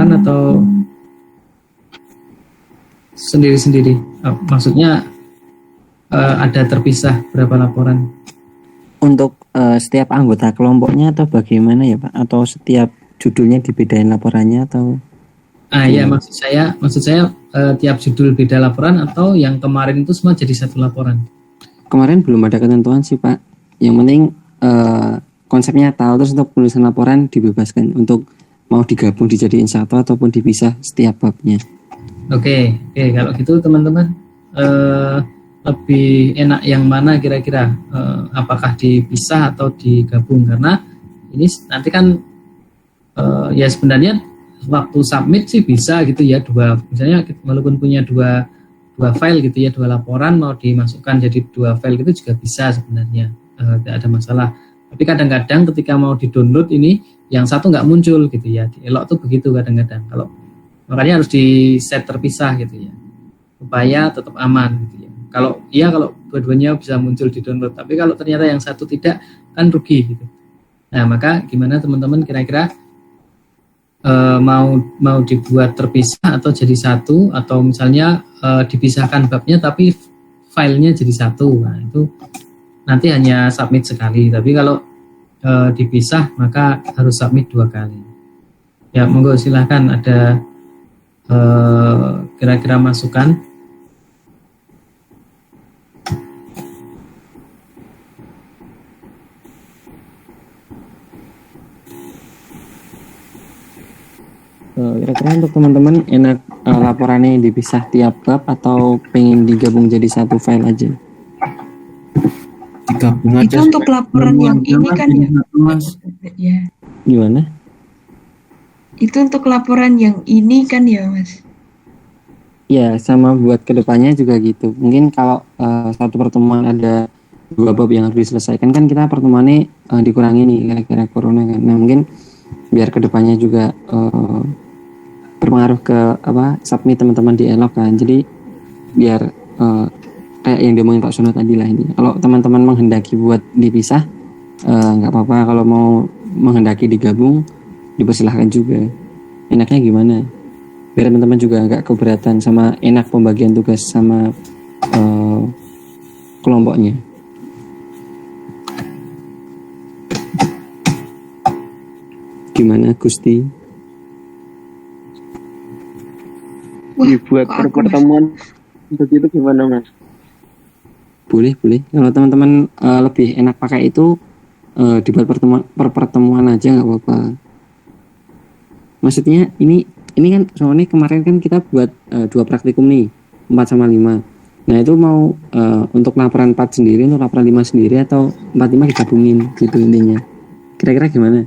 laporan atau sendiri-sendiri? Maksudnya ada terpisah berapa laporan? Untuk setiap anggota kelompoknya atau bagaimana ya Pak? Atau setiap judulnya dibedain laporannya atau? Ya maksud saya tiap judul beda laporan atau yang kemarin itu semua jadi satu laporan? Kemarin belum ada ketentuan sih Pak. Yang penting konsepnya tahu, terus untuk penulisan laporan dibebaskan untuk mau digabung dijadiin satu ataupun dipisah setiap babnya. Oke, kalau gitu teman-teman lebih enak yang mana kira-kira, apakah dipisah atau digabung? Karena ini nanti kan ya sebenarnya waktu submit sih bisa gitu ya, misalnya walaupun punya dua file gitu ya, 2 laporan mau dimasukkan jadi 2 file gitu juga bisa sebenarnya, tidak ada masalah. Tapi kadang-kadang ketika mau di-download ini yang satu nggak muncul gitu ya, di elok tuh begitu kadang-kadang. Makanya harus di set terpisah gitu ya, supaya tetap aman gitu ya. Kalau dua-duanya bisa muncul di download, tapi kalau ternyata yang satu tidak, kan rugi gitu. Nah, maka gimana teman-teman kira-kira mau dibuat terpisah atau jadi satu, atau misalnya dipisahkan babnya tapi filenya jadi satu. Nah, itu nanti hanya submit sekali, tapi kalau dipisah maka harus submit 2 kali. Ya, monggo silahkan ada kira-kira masukan. Kira-kira untuk teman-teman enak laporannya dipisah tiap bab atau pengen digabung jadi satu file aja? Digabung aja. Itu untuk laporan yang ini kan ya? Ya. Gimana? Itu untuk laporan yang ini kan ya Mas? Ya, sama buat kedepannya juga gitu. Mungkin kalau satu pertemuan ada 2 bab yang harus diselesaikan, kan kita pertemuannya dikurangi nih kira-kira corona kan. Nah mungkin biar kedepannya juga berpengaruh ke submit teman-teman di elok kan. Jadi biar kayak yang diomongin Pak Sono tadi lah ini. Kalau teman-teman menghendaki buat dipisah, nggak apa-apa. Kalau mau menghendaki digabung, dipersilahkan juga. Enaknya gimana? Biar teman-teman juga nggak keberatan sama enak pembagian tugas sama kelompoknya. Gimana Gusti? Dibuat pertemuan begitu gimana Mas? Boleh. Kalau teman-teman lebih enak pakai itu dibuat pertemuan aja nggak apa-apa. Maksudnya ini kan soalnya kemarin kan kita buat 2 praktikum nih, 4 sama 5. Nah itu mau untuk laporan 4 sendiri, untuk laporan 5 sendiri, atau 4-5 digabungin gitu intinya. Kira-kira gimana?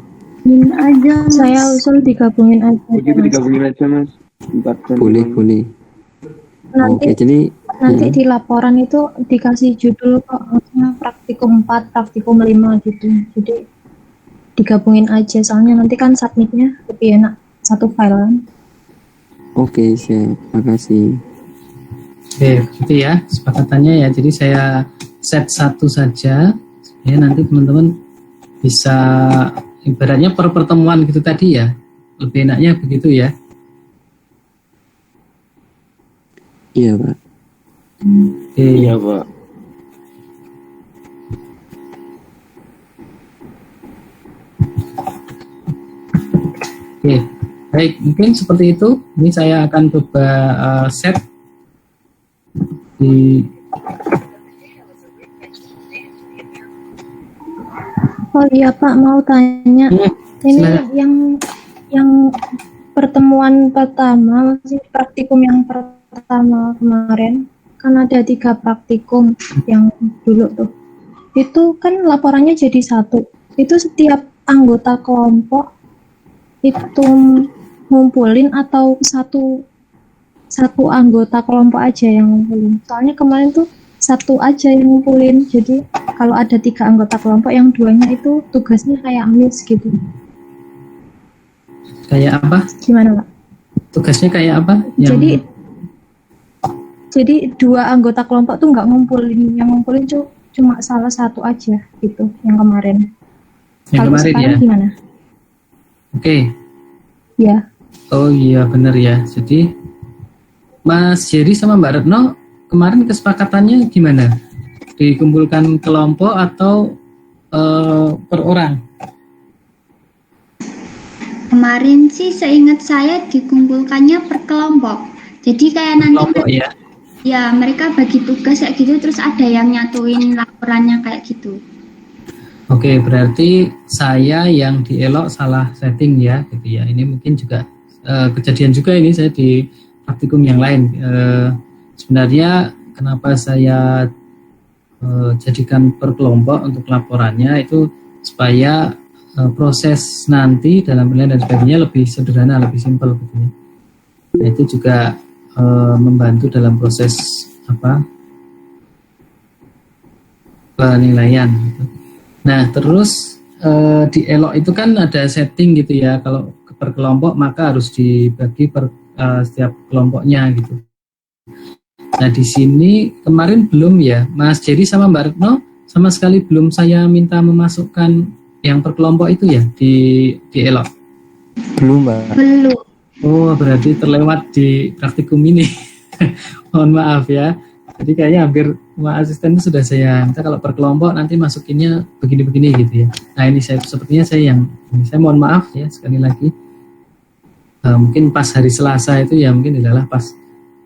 Aja, saya usul digabungin aja. Digabungin aja Mas. Boleh. Nanti, jadi di laporan itu dikasih judul kok, maksudnya praktikum 4, praktikum 5 gitu. Jadi digabungin aja, soalnya nanti kan submitnya lebih enak satu file kan. Oke, siap. Makasih. Oke, gitu ya sepakatannya ya. Jadi saya set satu saja ya, nanti teman-teman bisa ibaratnya per pertemuan gitu tadi ya. Lebih enaknya begitu ya. Iya, Pak. Iya, Pak. Oke, baik, mungkin seperti itu. Ini saya akan coba set di. Oh iya Pak, mau tanya. Ini yang pertemuan pertama, masih praktikum yang pertama kemarin, kan ada 3 praktikum yang dulu tuh. Itu kan laporannya jadi satu. Itu setiap anggota kelompok itu ngumpulin atau satu anggota kelompok aja yang ngumpulin. Soalnya kemarin tuh satu aja yang ngumpulin. Jadi kalau ada 3 anggota kelompok, yang 2-nya itu tugasnya kayak miss gitu. Kayak apa? Gimana Pak? Tugasnya kayak apa? Jadi 2 anggota kelompok tuh nggak ngumpulin. Yang ngumpulin tuh cuma salah satu aja gitu yang kemarin. Yang kalau kemarin sekarang ya? Gimana? Oke. Ya. Oh iya benar ya. Jadi Mas Jerry sama Mbak Retno kemarin kesepakatannya gimana? Dikumpulkan kelompok atau per orang? Kemarin sih seingat saya dikumpulkannya per kelompok. Jadi kayak nanti Kelompok ya. ya mereka bagi tugas kayak gitu, terus ada yang nyatuin laporannya kayak gitu. Oke, berarti saya yang di Elok salah setting ya, gitu ya. Ini mungkin juga kejadian juga ini saya di praktikum yang lain. Sebenarnya kenapa saya jadikan per kelompok untuk laporannya itu supaya proses nanti dalam penilaian dan sebagainya lebih sederhana, lebih simpel gitu ya. Nah, itu juga membantu dalam proses penilaian gitu. Nah, terus di Elok itu kan ada setting gitu ya. Kalau per kelompok maka harus dibagi per setiap kelompoknya gitu. Nah, di sini kemarin belum ya, Mas Jerry sama Mbak Retno sama sekali belum saya minta memasukkan yang per kelompok itu ya di Elok. Belum, Mbak. Belum. Oh, berarti terlewat di praktikum ini. Mohon maaf ya. Jadi kayaknya hampir semua asisten itu sudah saya minta kalau per kelompok nanti masukinnya begini-begini gitu ya. Nah, ini sepertinya saya mohon maaf ya sekali lagi. Mungkin pas hari Selasa itu ya mungkin adalah pas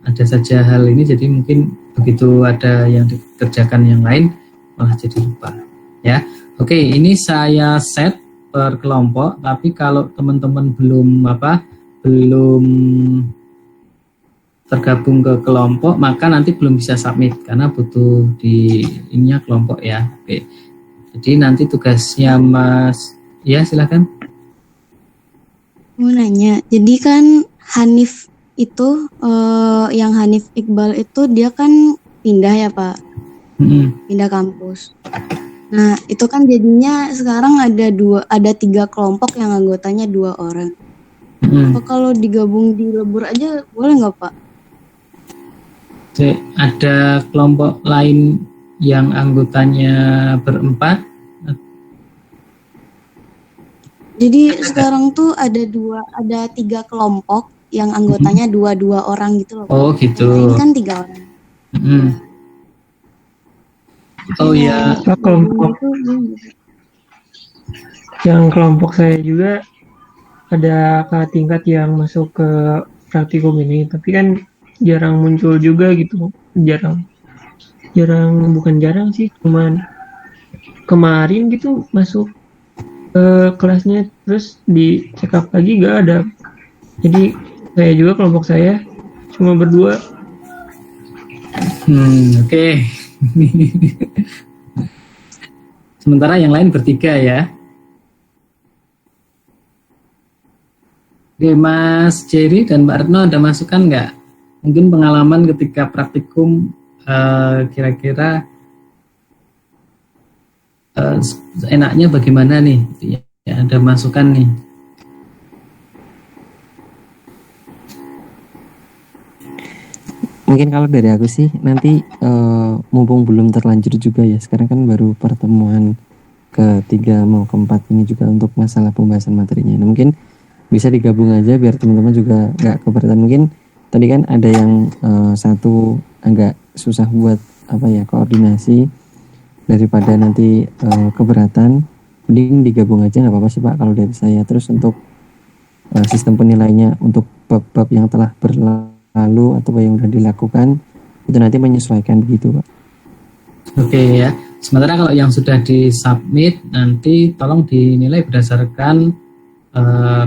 ada saja hal ini, jadi mungkin begitu ada yang dikerjakan yang lain malah jadi lupa ya. Oke, ini saya set per kelompok, tapi kalau teman-teman belum tergabung ke kelompok maka nanti belum bisa submit karena butuh di ininya kelompok ya. Oke, jadi nanti tugasnya Mas ya silakan. Mau nanya, jadi kan Hanif itu yang Hanif Iqbal itu dia kan pindah ya Pak, pindah kampus. Nah itu kan jadinya sekarang ada 3 kelompok yang anggotanya 2 orang. Apa kalau digabung di lebur aja boleh nggak Pak? Ada kelompok lain yang anggotanya berempat. Jadi sekarang tuh ada 3 kelompok yang anggotanya 2 orang gitu loh. Oh gitu. Ini kan 3 orang. Oh ya. Kelompok yang kelompok saya juga ada kakak tingkat yang masuk ke praktikum ini, tapi kan jarang muncul juga gitu. Bukan jarang sih, cuman kemarin gitu masuk kelasnya terus di check up lagi gak ada. Jadi saya juga kelompok saya cuma berdua. Oke. Sementara yang lain bertiga ya. Oke, Mas Jerry dan Mbak Retno ada masukan nggak? Mungkin pengalaman ketika praktikum kira-kira enaknya bagaimana nih? Ya, ada masukan nih. Mungkin kalau dari aku sih nanti mumpung belum terlanjur juga ya, sekarang kan baru pertemuan ke-3 mau ke-4 ini juga untuk masalah pembahasan materinya. Nah, mungkin bisa digabung aja biar teman-teman juga nggak keberatan. Mungkin tadi kan ada yang satu agak susah buat koordinasi, daripada nanti keberatan, mending digabung aja nggak apa-apa sih Pak kalau dari saya. Terus untuk sistem penilainya untuk bab-bab yang telah berlalu atau yang sudah dilakukan itu nanti menyesuaikan begitu Pak. Oke ya. Sementara kalau yang sudah disubmit nanti tolong dinilai berdasarkan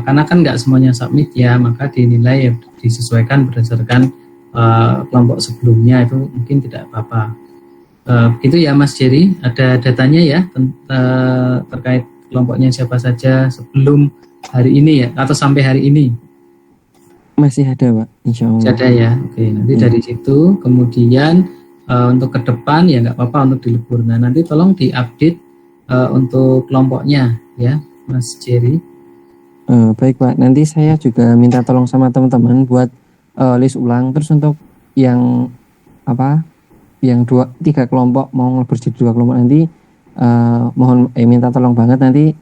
karena kan nggak semuanya submit ya, maka dinilai disesuaikan berdasarkan kelompok sebelumnya, itu mungkin tidak apa-apa. Gitu ya Mas Jerry, ada datanya ya terkait kelompoknya siapa saja sebelum hari ini ya atau sampai hari ini? Masih ada Pak, insya Allah. Masih ada ya. Oke, nanti dari situ kemudian untuk ke depan ya nggak apa-apa untuk dilebur. Nah nanti tolong diupdate untuk kelompoknya ya Mas Jerry. Baik Pak, nanti saya juga minta tolong sama teman-teman buat list ulang. Terus untuk yang yang 3 kelompok mau lebur jadi 2 kelompok nanti mohon minta tolong banget nanti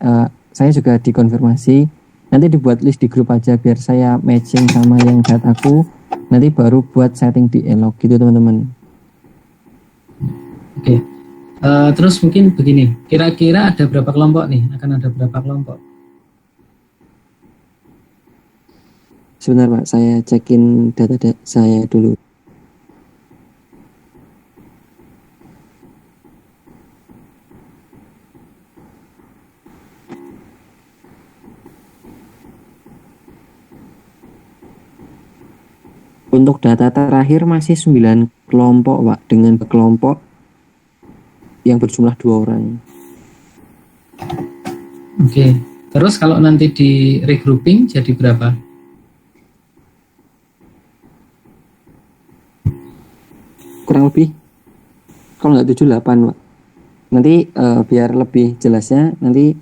saya juga dikonfirmasi nanti dibuat list di grup aja biar saya matching sama yang dataku, nanti baru buat setting di Elok gitu teman-teman. Oke. Terus mungkin begini, kira-kira ada berapa kelompok nih? Akan ada berapa kelompok? Sebentar Pak, saya cekin data saya dulu. Untuk data terakhir masih 9 kelompok Pak, dengan kelompok yang berjumlah 2 orang. Oke. Terus kalau nanti di regrouping jadi berapa? Kurang lebih kalau nggak 78 Pak. Nanti biar lebih jelasnya nanti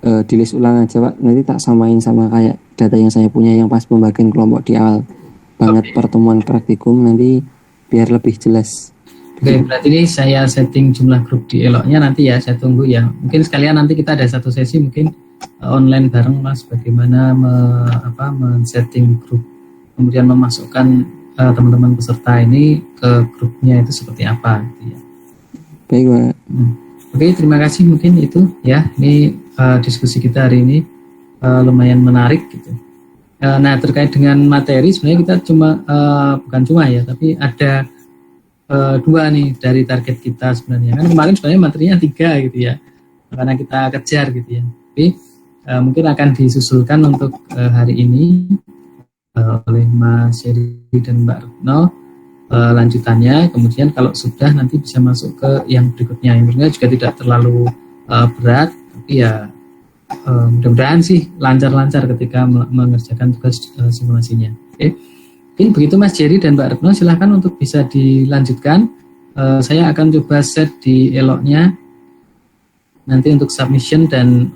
di list ulang aja Pak. Nanti tak samain sama kayak data yang saya punya yang pas pembagian kelompok di awal banget pertemuan praktikum, nanti biar lebih jelas. Oke, berarti ini saya setting jumlah grup di Eloknya nanti ya, saya tunggu ya. Mungkin sekalian nanti kita ada satu sesi mungkin online bareng Mas, bagaimana men-setting grup, kemudian memasukkan teman-teman peserta ini ke grupnya itu seperti apa gitu ya. Baik Pak. Oke, terima kasih mungkin itu ya. Ini diskusi kita hari ini lumayan menarik gitu. Nah, terkait dengan materi sebenarnya kita bukan cuma ya, tapi ada 2 nih dari target kita sebenarnya. Kan kemarin sebenarnya materinya 3 gitu ya, karena kita kejar gitu ya. Tapi mungkin akan disusulkan untuk hari ini oleh Mas Yeri dan Mbak Retno lanjutannya. Kemudian kalau sudah nanti bisa masuk ke yang berikutnya. Yang berikutnya juga tidak terlalu berat, tapi ya mudah-mudahan sih lancar-lancar ketika mengerjakan tugas simulasinya. Oke. Mungkin begitu Mas Jerry dan Mbak Retno, silahkan untuk bisa dilanjutkan. Saya akan coba set di Eloknya nanti untuk submission dan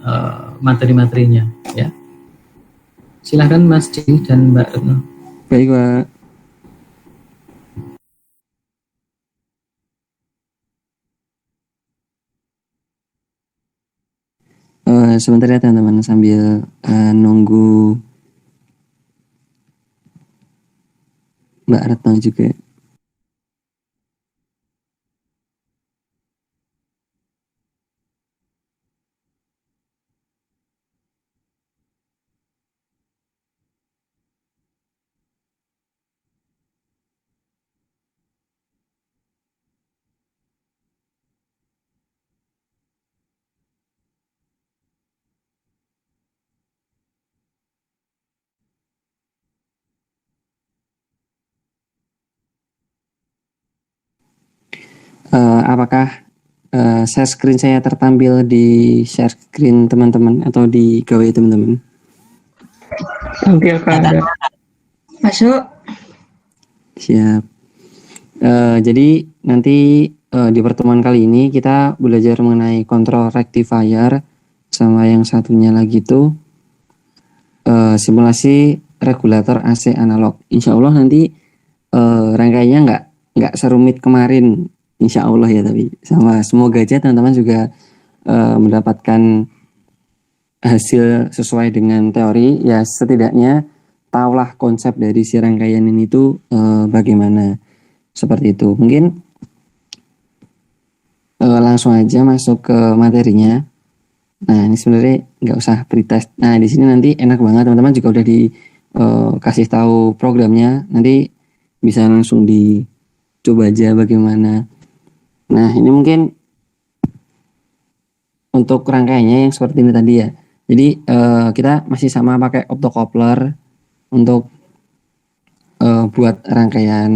materi-materinya ya. Silahkan Mas Jerry dan Mbak Retno. Baik Pak. Sebentar ya teman-teman, sambil nunggu Mbak Retno juga. Apakah share screen saya tertampil di share screen teman-teman atau di gawai teman-teman? Tampilkan ada. Masuk. Siap. Jadi nanti di pertemuan kali ini kita belajar mengenai control rectifier, sama yang satunya lagi itu simulasi regulator AC analog. Insya Allah nanti rangkaiannya nggak serumit kemarin, insya Allah ya, tapi semoga aja teman-teman juga mendapatkan hasil sesuai dengan teori ya, setidaknya tahulah konsep dari si rangkaian ini itu bagaimana, seperti itu. Mungkin langsung aja masuk ke materinya. Nah, ini sebenarnya nggak usah pretest. Nah, di sini nanti enak banget teman-teman, juga udah dikasih tahu programnya, nanti bisa langsung dicoba aja bagaimana. Nah, ini mungkin untuk rangkaiannya yang seperti ini tadi ya. Jadi kita masih sama pakai optocoupler untuk buat rangkaian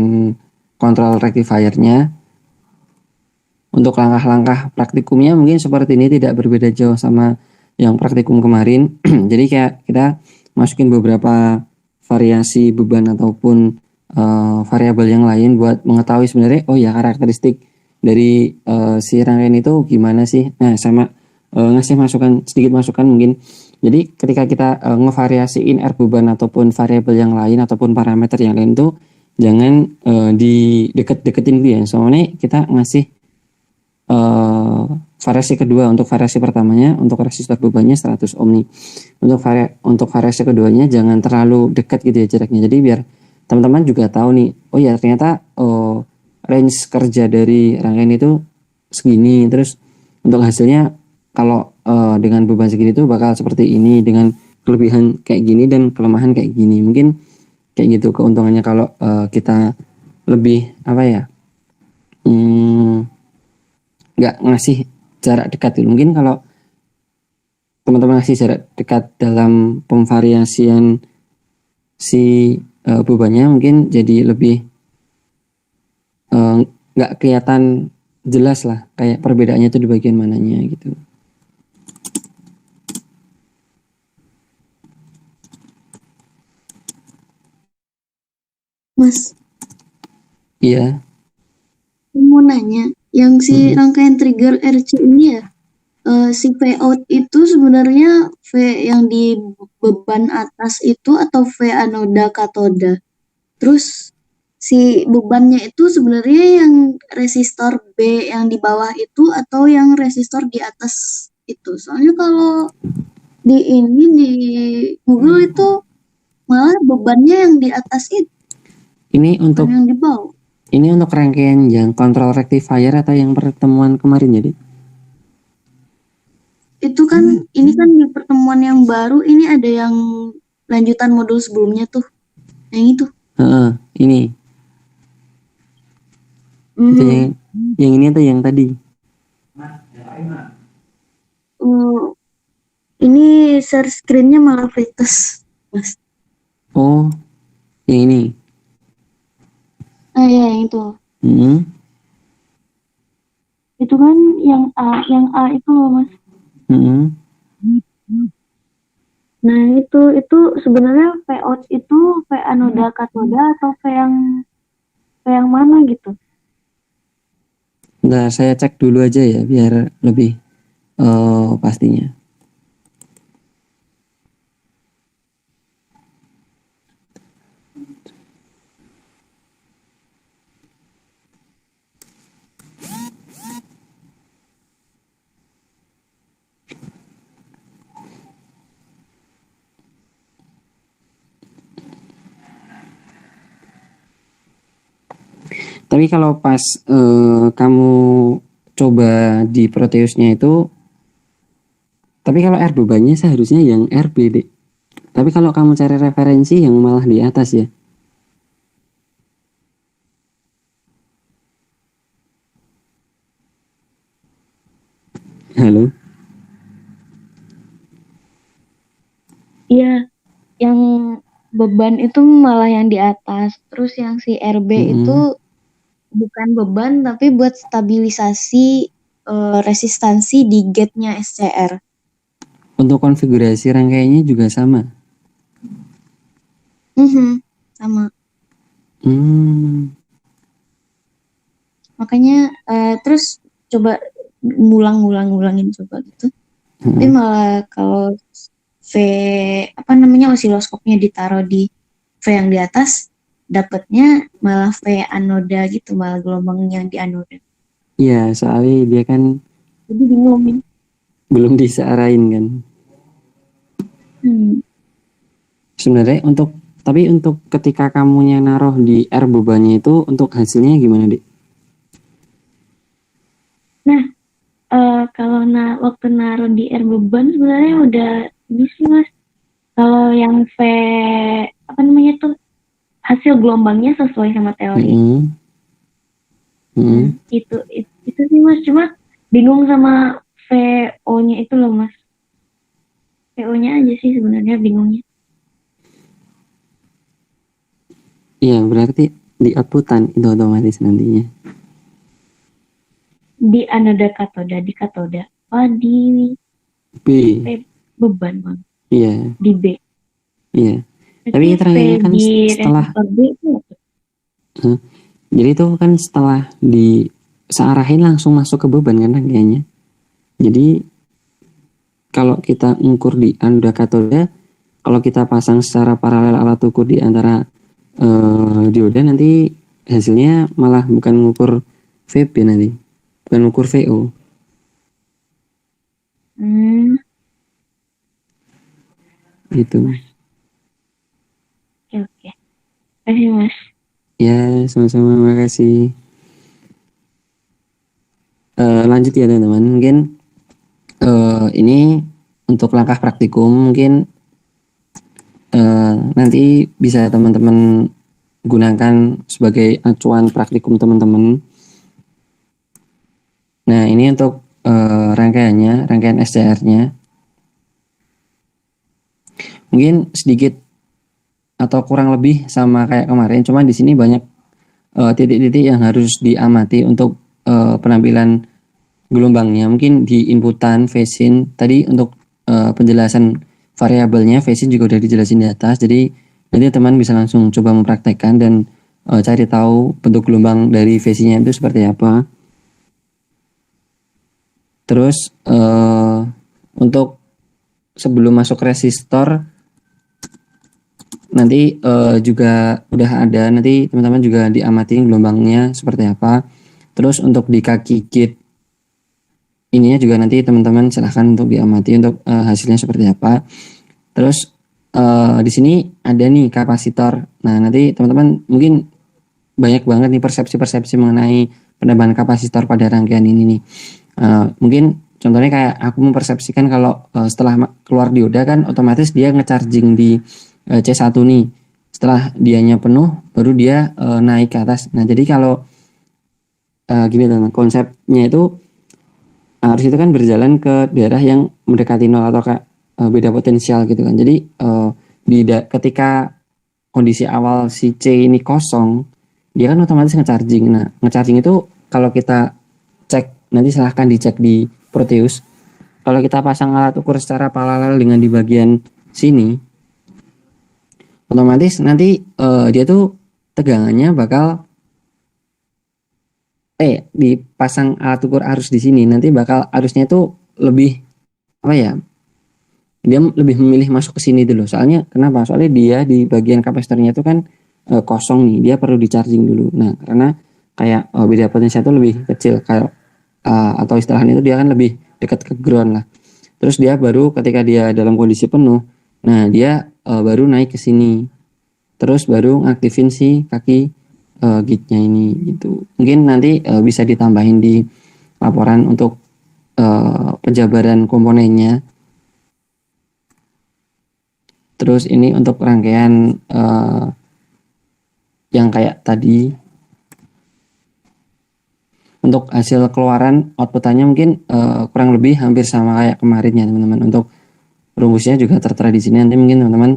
control rectifiernya. Untuk langkah-langkah praktikumnya mungkin seperti ini, tidak berbeda jauh sama yang praktikum kemarin. Jadi kayak kita masukin beberapa variasi beban ataupun variabel yang lain buat mengetahui sebenarnya oh ya karakteristik dari si rangkaian itu gimana sih. Nah, sama ngasih sedikit masukan mungkin. Jadi ketika kita ngevariasiin R beban ataupun variabel yang lain ataupun parameter yang lain tuh jangan di deket-deketin gitu ya. Soalnya kita ngasih variasi kedua. Untuk variasi pertamanya, untuk resistor bebannya 100 ohm nih. Untuk variasi keduanya jangan terlalu dekat gitu ya jaraknya. Jadi biar teman-teman juga tahu nih, oh ya ternyata range kerja dari rangkaian itu segini. Terus untuk hasilnya kalau dengan beban segini itu bakal seperti ini, dengan kelebihan kayak gini dan kelemahan kayak gini. Mungkin kayak gitu keuntungannya kalau kita lebih apa ya, nggak ngasih jarak dekat gitu. Mungkin kalau teman-teman ngasih jarak dekat dalam pemvariasian si bebannya, mungkin jadi lebih nggak kelihatan jelas lah kayak perbedaannya itu di bagian mananya gitu. Mas, Iya. mau nanya, yang si rangkaian trigger RC ini ya, si V out itu sebenarnya V yang di beban atas itu atau V anoda katoda? Terus si bebannya itu sebenarnya yang resistor B yang di bawah itu atau yang resistor di atas itu? Soalnya kalau di Google itu malah bebannya yang di atas itu, Ini untuk bukan yang di bawah. Ini untuk rangkaian yang kontrol rectifier atau yang pertemuan kemarin jadi? Itu kan ini kan di pertemuan yang baru ini ada yang lanjutan modul sebelumnya tuh. Yang itu. Ini. Itu yang ini atau yang tadi? Ini share screen-nya malah Vitus, Mas. Oh, yang ini. Ah ya, yang itu. Itu kan yang A itu loh, Mas. Nah, itu sebenarnya V out itu V anoda katoda atau V yang mana gitu? Nah, saya cek dulu aja ya biar lebih pastinya. Tapi kalau pas kamu coba di Proteusnya itu, tapi kalau R bebannya seharusnya yang RB deh. Tapi kalau kamu cari referensi yang malah di atas ya. Halo? Iya, yang beban itu malah yang di atas. Terus yang si RB itu bukan beban tapi buat stabilisasi resistansi di gate-nya SCR. Untuk konfigurasi rangkaiannya juga sama? Sama. Makanya terus coba ngulangin coba gitu. Tapi malah kalau osiloskopnya ditaruh di V yang di atas, dapatnya malah V anoda gitu, malah gelombang yang di anoda. Iya, soalnya dia kan jadi bingung. Belum disearahin kan. Sebenarnya untuk ketika kamunya naruh di R bebannya itu untuk hasilnya gimana, Dik? Nah, kalau waktu naruh di R beban sebenarnya udah ini sih, Mas. Kalau yang V hasil gelombangnya sesuai sama teori. Itu sih, Mas. Cuma bingung sama VO-nya itu loh, Mas. VO-nya aja sih sebenarnya bingungnya. Iya, berarti di outputan itu otomatis nantinya. Di anoda katoda, di katoda. Di B. Beban, Bang. Iya. Di B. Iya. Tapi terakhirnya kan setelah jadi itu kan setelah searahin langsung masuk ke beban kan rangkaiannya. Jadi kalau kita ukur di anoda katoda, kalau kita pasang secara paralel alat ukur di antara dioda, nanti hasilnya malah bukan ngukur VB nanti, bukan ukur VO. Gitu. Oke. Terima kasih, Mas. Ya, sama-sama, makasih. Lanjut ya teman-teman, mungkin ini untuk langkah praktikum mungkin nanti bisa teman-teman gunakan sebagai acuan praktikum teman-teman. Nah, ini untuk rangkaian SCR-nya. Mungkin sedikit atau kurang lebih sama kayak kemarin, cuma di sini banyak titik-titik yang harus diamati untuk penampilan gelombangnya. Mungkin di inputan phase-in tadi untuk penjelasan variabelnya phase-in juga udah dijelasin di atas. Jadi nanti teman bisa langsung coba mempraktekkan dan cari tahu bentuk gelombang dari phase-nya itu seperti apa. Terus untuk sebelum masuk resistor nanti juga udah ada, nanti teman-teman juga diamati gelombangnya seperti apa. Terus untuk di kaki gate ininya juga nanti teman-teman silahkan untuk diamati untuk hasilnya seperti apa. Terus di sini ada nih kapasitor. Nah, nanti teman-teman mungkin banyak banget nih persepsi-persepsi mengenai penambahan kapasitor pada rangkaian ini nih. Mungkin contohnya kayak aku mempersepsikan kalau setelah keluar dioda kan otomatis dia ngecharging di C1 nih. Setelah dianya penuh baru dia naik ke atas. Nah, jadi kalau gini teman, konsepnya itu arus itu kan berjalan ke daerah yang mendekati nol atau kayak beda potensial gitu kan. Jadi ketika kondisi awal si C ini kosong, dia kan otomatis ngecharging. Nah, ngecharging itu kalau kita cek, nanti silahkan dicek di Proteus. Kalau kita pasang alat ukur secara paralel dengan di bagian sini, otomatis nanti dia tuh tegangannya bakal dipasang alat ukur arus di sini, nanti bakal arusnya itu lebih apa ya, dia lebih memilih masuk ke sini dulu. Soalnya kenapa? Soalnya dia di bagian kapasitornya itu kan kosong nih, dia perlu di charging dulu. Nah, karena kayak beda potensial itu lebih kecil kayak atau istilahnya itu dia kan lebih dekat ke ground lah. Terus dia baru ketika dia dalam kondisi penuh, nah dia baru naik ke sini, terus baru ngaktifin si kaki gate-nya ini gitu. Mungkin nanti bisa ditambahin di laporan untuk penjabaran komponennya. Terus ini untuk rangkaian yang kayak tadi, untuk hasil keluaran outputannya mungkin kurang lebih hampir sama kayak kemarin ya teman-teman. Untuk rumusnya juga tertera di sini, nanti mungkin teman-teman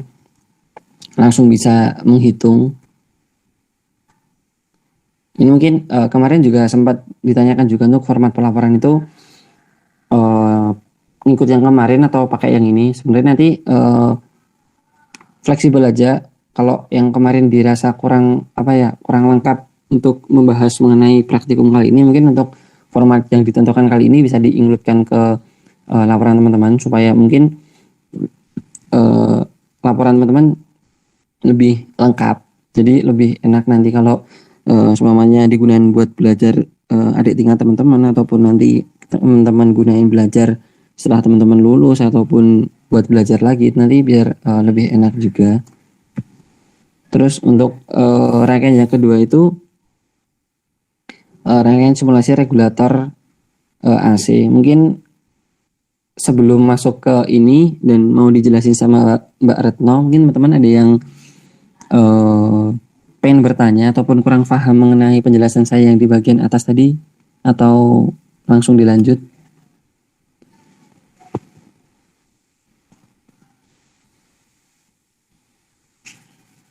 langsung bisa menghitung. Ini mungkin kemarin juga sempat ditanyakan juga untuk format pelaporan itu ngikut yang kemarin atau pakai yang ini. Sebenarnya nanti fleksibel aja. Kalau yang kemarin dirasa kurang lengkap untuk membahas mengenai praktikum kali ini, mungkin untuk format yang ditentukan kali ini bisa diinkludkan ke laporan teman-teman supaya mungkin laporan teman-teman lebih lengkap. Jadi lebih enak nanti kalau semuanya digunakan buat belajar adik tingkat teman-teman, ataupun nanti teman-teman gunain belajar setelah teman-teman lulus, ataupun buat belajar lagi nanti biar lebih enak juga. Terus untuk rangkaian yang kedua itu rangkaian simulasi regulator AC. Mungkin sebelum masuk ke ini dan mau dijelasin sama Mbak Retno, mungkin teman-teman ada yang pengen bertanya ataupun kurang paham mengenai penjelasan saya yang di bagian atas tadi, atau langsung dilanjut?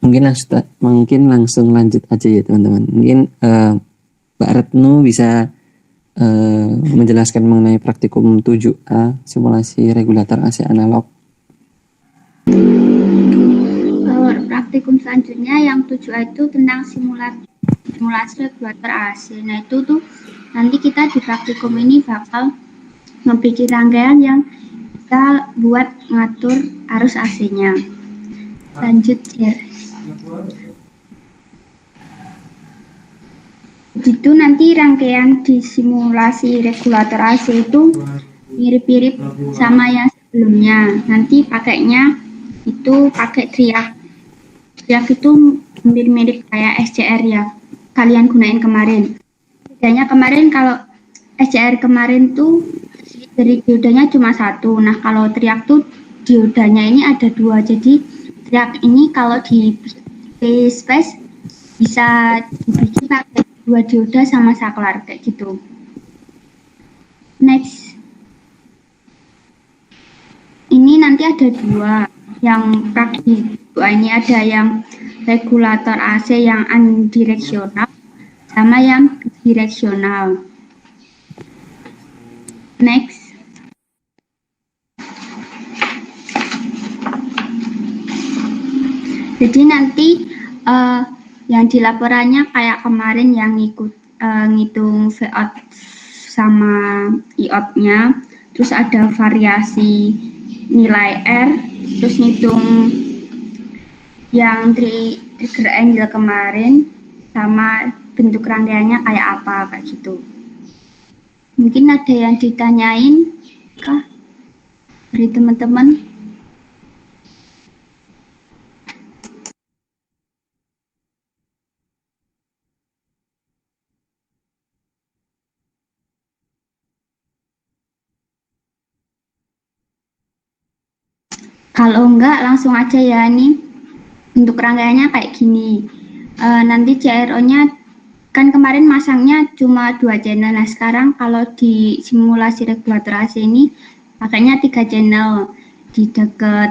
Mungkin langsung lanjut aja ya teman-teman. Mungkin Mbak Retno bisa menjelaskan mengenai praktikum 7A simulasi regulator AC analog. Praktikum selanjutnya yang 7A itu tentang simulasi regulator AC. Nah, itu tuh nanti kita di praktikum ini bakal ngebikin rangkaian yang kita buat ngatur arus AC-nya. Lanjut ya. Gitu nanti rangkaian di simulasi regulator AC itu mirip-mirip sama yang sebelumnya. Nanti pakainya itu pakai triak. Triak itu mirip-mirip kayak SCR ya kalian gunain kemarin. Bedanya kemarin kalau SCR kemarin tuh dari diodanya cuma satu. Nah kalau triak tuh diodanya ini ada dua. Jadi triak ini kalau di space bisa dibikin pakai dua dioda sama saklar kayak gitu. Next, ini nanti ada dua yang praktis. Dua ini ada yang regulator AC yang unidireksional sama yang bidireksional. Next. Jadi nanti yang di laporannya kayak kemarin yang ngitung VOUT sama IOT-nya, terus ada variasi nilai R, terus ngitung yang trigger angle kemarin sama bentuk rangkaiannya kayak apa kayak gitu. Mungkin ada yang ditanyain kah dari teman-teman? Kalau enggak langsung aja ya, nih bentuk rangkaiannya kayak gini. Nanti CRO-nya kan kemarin masangnya cuma 2 channel. Nah sekarang kalau di simulasi regulator AC ini pakainya 3 channel di dekat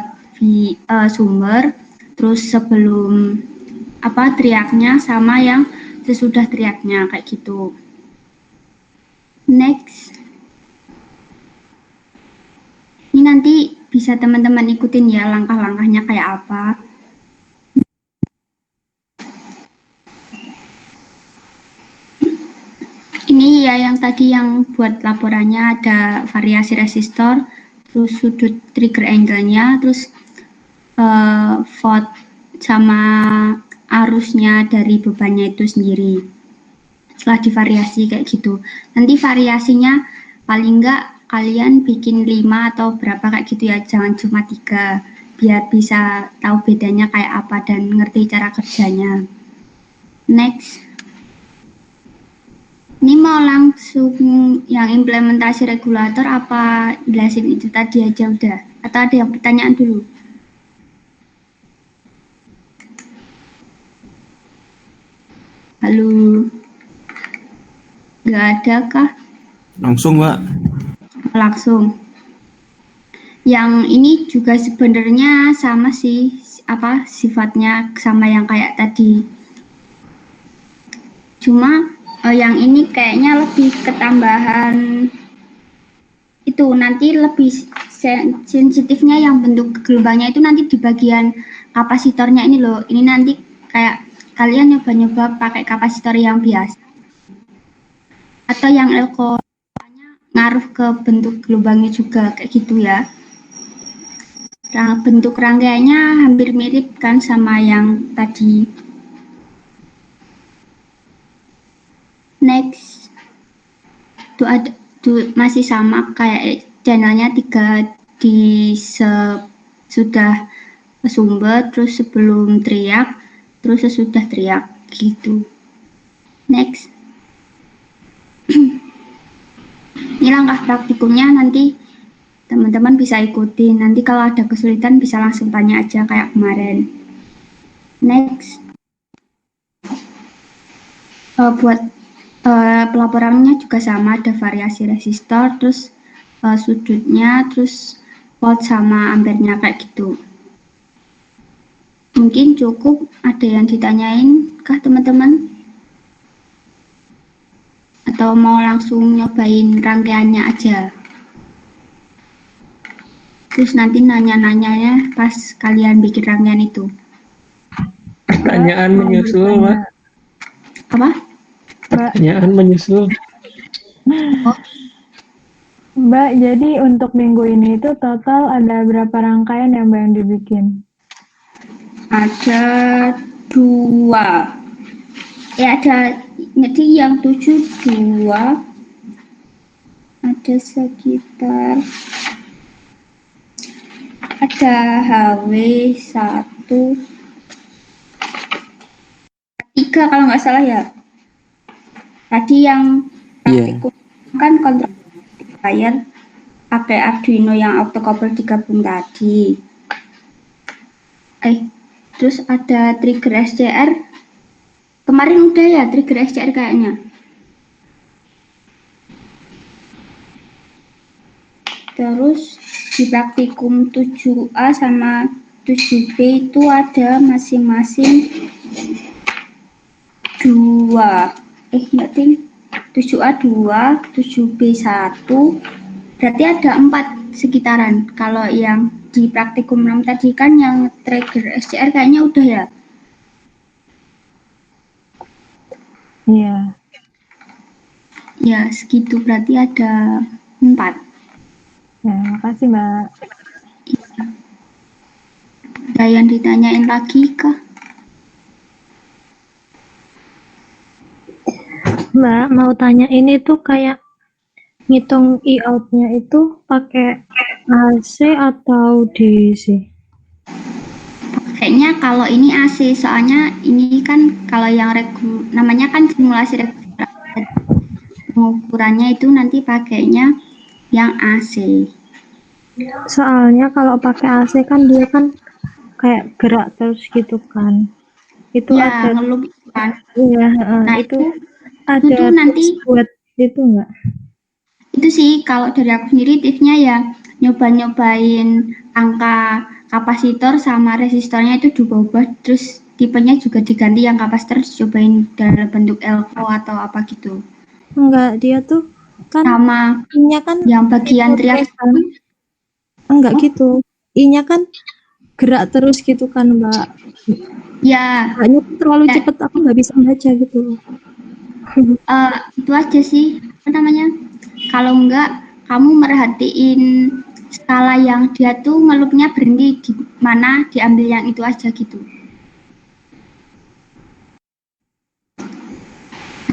sumber, terus sebelum triaknya sama yang sesudah triaknya kayak gitu. Next, ini nanti bisa teman-teman ikutin ya langkah-langkahnya kayak apa. Ini ya yang tadi yang buat laporannya ada variasi resistor, terus sudut trigger angle-nya, terus volt sama arusnya dari bebannya itu sendiri. Setelah divariasi kayak gitu. Nanti variasinya paling enggak kalian bikin 5 atau berapa kayak gitu ya, jangan cuma 3, biar bisa tahu bedanya kayak apa dan ngerti cara kerjanya. Next, ini mau langsung yang implementasi regulator apa jelasin itu tadi aja udah, atau ada yang pertanyaan dulu? Halo, nggak ada kah? Langsung Mbak. Langsung. Yang ini juga sebenarnya sama sih, sifatnya sama yang kayak tadi. Cuma yang ini kayaknya lebih ketambahan itu, nanti lebih sensitifnya yang bentuk gelombangnya itu nanti di bagian kapasitornya ini loh. Ini nanti kayak kalian nyoba-nyoba pakai kapasitor yang biasa atau yang elko ngaruh ke bentuk gelombangnya juga kayak gitu ya. Bentuk rangkaiannya hampir mirip kan sama yang tadi. Next, masih sama kayak channelnya 3 di sudah sumber, terus sebelum teriak, terus sesudah teriak gitu. Next. Ini langkah praktikumnya, nanti teman-teman bisa ikutin. Nanti kalau ada kesulitan bisa langsung tanya aja kayak kemarin. Next, buat pelaporannya juga sama, ada variasi resistor, terus sudutnya, terus volt sama ampernya kayak gitu. Mungkin cukup. Ada yang ditanyain kah teman-teman? Atau mau langsung nyobain rangkaiannya aja? Terus nanti nanya-nanyanya pas kalian bikin rangkaian itu. Pertanyaan menyusul, Mbak. Apa? Pertanyaan menyusul. Mbak, jadi untuk minggu ini itu total ada berapa rangkaian yang Mbak yang dibikin? Ada 2. ada, jadi yang 72 ada sekitar, ada HW1 3 kalau nggak salah ya. Tadi yang praktikum kan kontrol amplifier pakai Arduino yang octocouple digabung tadi. Terus ada trigger SCR. Kemarin udah ya trigger SCR kayaknya. Terus di praktikum 7A sama 7B itu ada masing-masing 2. Enggak ting. 7A 2, 7B 1. Berarti ada 4 sekitaran. Kalau yang di praktikum 6 tadi kan yang trigger SCR kayaknya udah ya. Iya. Ya, segitu berarti ada 4. Ya, makasih Mbak. Ada yang ditanyain lagi kah? Mbak, mau tanya ini tuh kayak ngitung e-out-nya itu pakai AC atau DC? Kayaknya kalau ini AC, soalnya ini kan kalau yang namanya kan simulasi pengukurannya itu nanti pakainya yang AC. Soalnya kalau pakai AC kan dia kan kayak gerak terus gitu kan. Itu ya, ada ngelup kan. Iya, Nah, itu itu ada nanti buat itu enggak? Itu sih kalau dari aku sendiri tipsnya ya nyobain angka kapasitor sama resistornya itu diubah, terus tipenya juga diganti yang kapasitor cobain dalam bentuk elko atau apa gitu. Enggak, dia tuh kan Sama I-nya kan yang bagian teriak kan. Enggak gitu. I-nya kan gerak terus gitu kan, Mbak. ya Kayaknya terlalu cepet, aku nggak bisa baca gitu. itu aja sih apa namanya, kalau enggak kamu merhatiin skala yang dia tuh ngelupnya berhenti di mana, diambil yang itu aja gitu.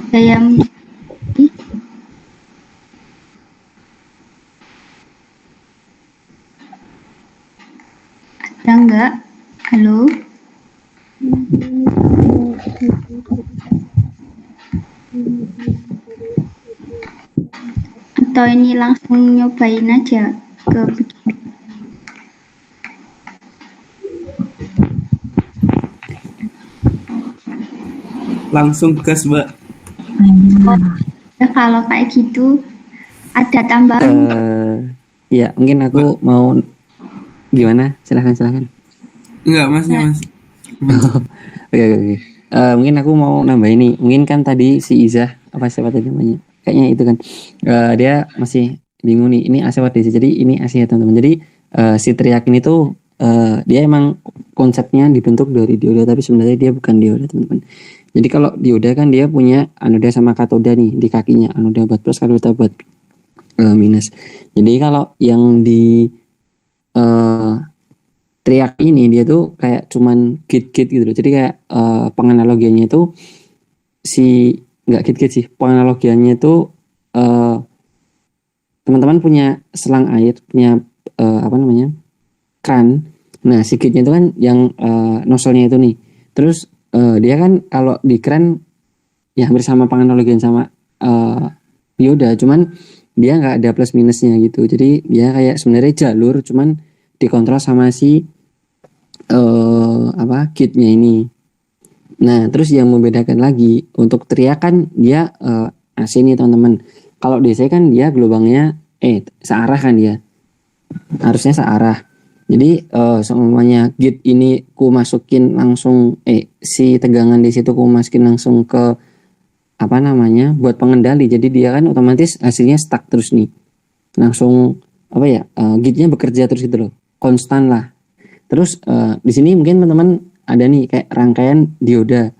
Ada yang ada enggak? Halo? Atau ini langsung nyobain aja ke langsung gas Mbak. Ya, kalau kayak gitu ada tambahan. Ya mungkin aku mau gimana, silahkan. Enggak mas. Oke. Mungkin aku mau nambah ini. Mungkin kan tadi si Iza apa siapa tadi namanya? Kayaknya itu kan. Dia masih bingung nih. Ini AC atau DC. Jadi ini AC ya teman-teman. Jadi si teriak ini tuh dia emang konsepnya dibentuk dari dioda, tapi sebenarnya dia bukan dioda teman-teman. Jadi kalau dioda kan dia punya anoda sama katoda nih di kakinya. Anoda buat plus, katoda buat minus. Jadi kalau yang di teriak ini dia tuh kayak cuman git-git gitu loh. Jadi kayak penganalogiannya itu nggak git-git sih. Penganalogiannya itu teman-teman punya selang air, punya kran. Nah si gitnya itu kan yang nozzle-nya itu nih. Terus dia kan kalau di kran ya hampir sama penganalogian sama dioda, cuman dia nggak ada plus minusnya gitu. Jadi dia kayak sebenarnya jalur, cuman dikontrol sama si kitnya ini. Nah terus yang membedakan lagi untuk teriakan dia AC nih teman-teman. Kalau DC kan dia gelombangnya searah kan, dia harusnya searah. Jadi semuanya git ini ku masukin langsung si tegangan di situ ku masukin langsung ke buat pengendali. Jadi dia kan otomatis hasilnya stuck terus nih, langsung gitnya bekerja terus gitu loh, konstan lah. Terus di sini mungkin teman-teman ada nih kayak rangkaian dua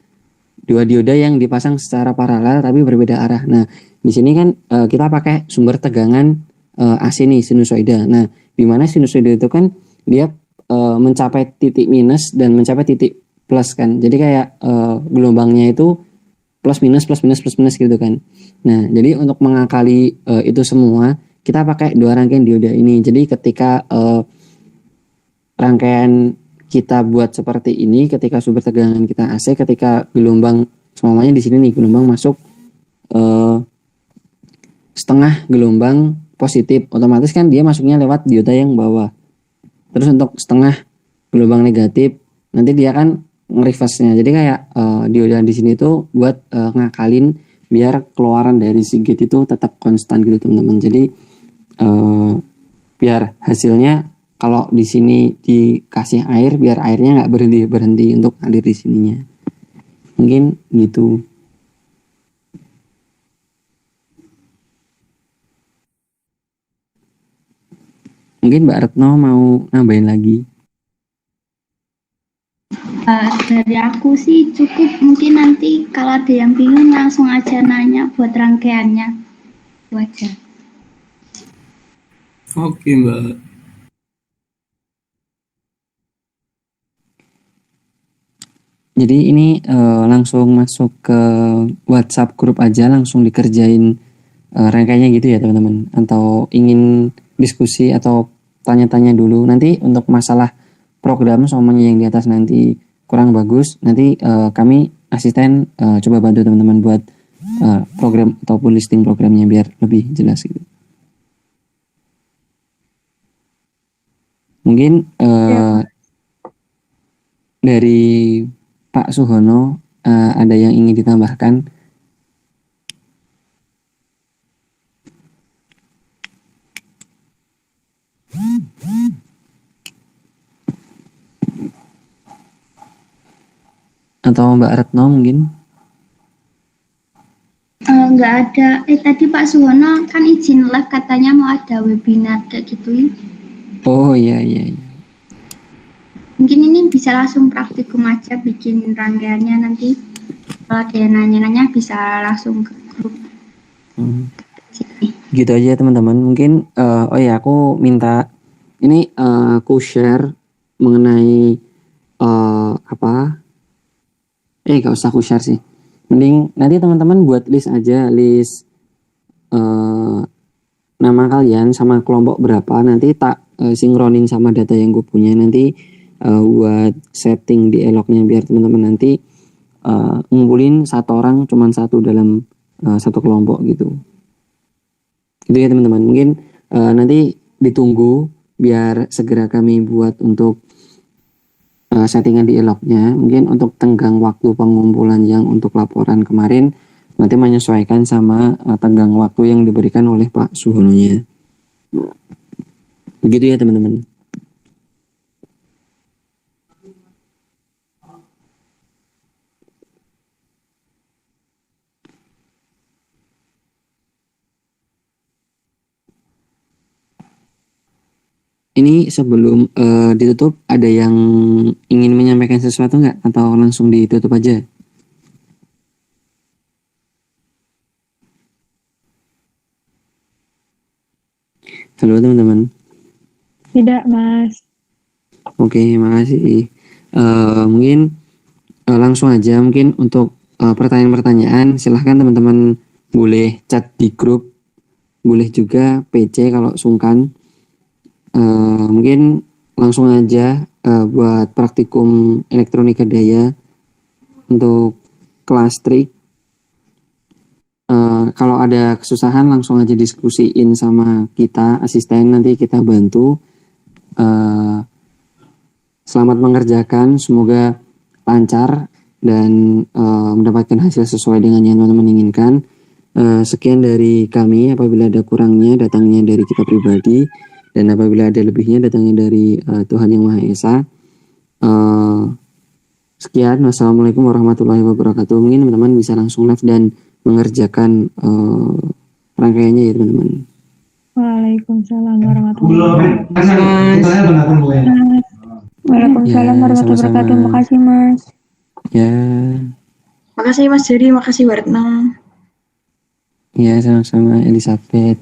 dioda yang dipasang secara paralel tapi berbeda arah. Nah di sini kan kita pakai sumber tegangan AC nih, sinusoida. Nah di mana sinusoida itu kan dia mencapai titik minus dan mencapai titik plus kan. Jadi kayak gelombangnya itu plus minus gitu kan. Nah, jadi untuk mengakali itu semua, kita pakai 2 rangkaian dioda ini. Jadi ketika rangkaian kita buat seperti ini, ketika sumber tegangan kita AC, ketika gelombang, semuanya di sini nih, gelombang masuk setengah gelombang positif, otomatis kan dia masuknya lewat dioda yang bawah. Terus untuk setengah gelombang negatif, nanti dia kan nge-reverse-nya. Jadi kayak dioda di sini tuh buat ngakalin biar keluaran dari si gate itu tetap konstan gitu teman-teman. Jadi biar hasilnya kalau di sini dikasih air, biar airnya nggak berhenti untuk ngalir di sininya. Mungkin gitu. Mungkin Mbak Retno mau nambahin lagi. Dari aku sih cukup, mungkin nanti kalau ada yang bingung langsung aja nanya buat rangkaiannya. Itu aja. Oke, Mbak. Jadi ini langsung masuk ke WhatsApp grup aja, langsung dikerjain rangkaiannya gitu ya teman-teman. Atau ingin diskusi atau tanya-tanya dulu. Nanti untuk masalah program semuanya yang di atas nanti kurang bagus, nanti kami asisten coba bantu teman-teman buat program ataupun listing programnya biar lebih jelas gitu. Mungkin dari Pak Suhono ada yang ingin ditambahkan? Atau Mbak Retno mungkin? Nggak ada. Tadi Pak Suwono kan izin live, katanya mau ada webinar kayak gitu. Oh iya. Mungkin ini bisa langsung praktikum aja bikin rangkaiannya, nanti kalau ada yang nanya-nanya bisa langsung ke grup. Gitu aja teman-teman. Mungkin aku minta ini aku share mengenai gak usah aku share sih. Mending nanti teman-teman buat list aja, list nama kalian sama kelompok berapa, nanti tak sinkronin sama data yang gue punya, nanti buat setting di eloknya biar teman-teman nanti ngumpulin satu orang cuman satu dalam satu kelompok gitu. Gitu ya teman-teman. Mungkin nanti ditunggu biar segera kami buat untuk settingan di eloknya. Mungkin untuk tenggang waktu pengumpulan yang untuk laporan kemarin nanti menyesuaikan sama tenggang waktu yang diberikan oleh Pak Suhononya. Begitu ya teman-teman. Ini sebelum ditutup ada yang ingin menyampaikan sesuatu nggak atau langsung ditutup aja? Halo teman-teman. Tidak, Mas. Oke, makasih. Mungkin langsung aja mungkin untuk pertanyaan-pertanyaan silahkan teman-teman boleh chat di grup, boleh juga PC kalau sungkan. Mungkin langsung aja buat praktikum elektronika daya untuk kelas trik. Kalau ada kesusahan langsung aja diskusiin sama kita asisten, nanti kita bantu. Selamat mengerjakan, semoga lancar dan mendapatkan hasil sesuai dengan yang teman-teman inginkan. Sekian dari kami, apabila ada kurangnya datangnya dari kita pribadi, dan apabila ada lebihnya datangnya dari Tuhan Yang Maha Esa. Sekian, wassalamualaikum warahmatullahi wabarakatuh. Mungkin teman-teman bisa langsung live dan mengerjakan rangkaiannya ya teman-teman. Waalaikumsalam warahmatullahi Waalaikumsalam warahmatullahi wabarakatuh. Makasih, Mas. Ya. Makasih Mas Jerry, makasih Warna. Ya, sama-sama Elizabeth.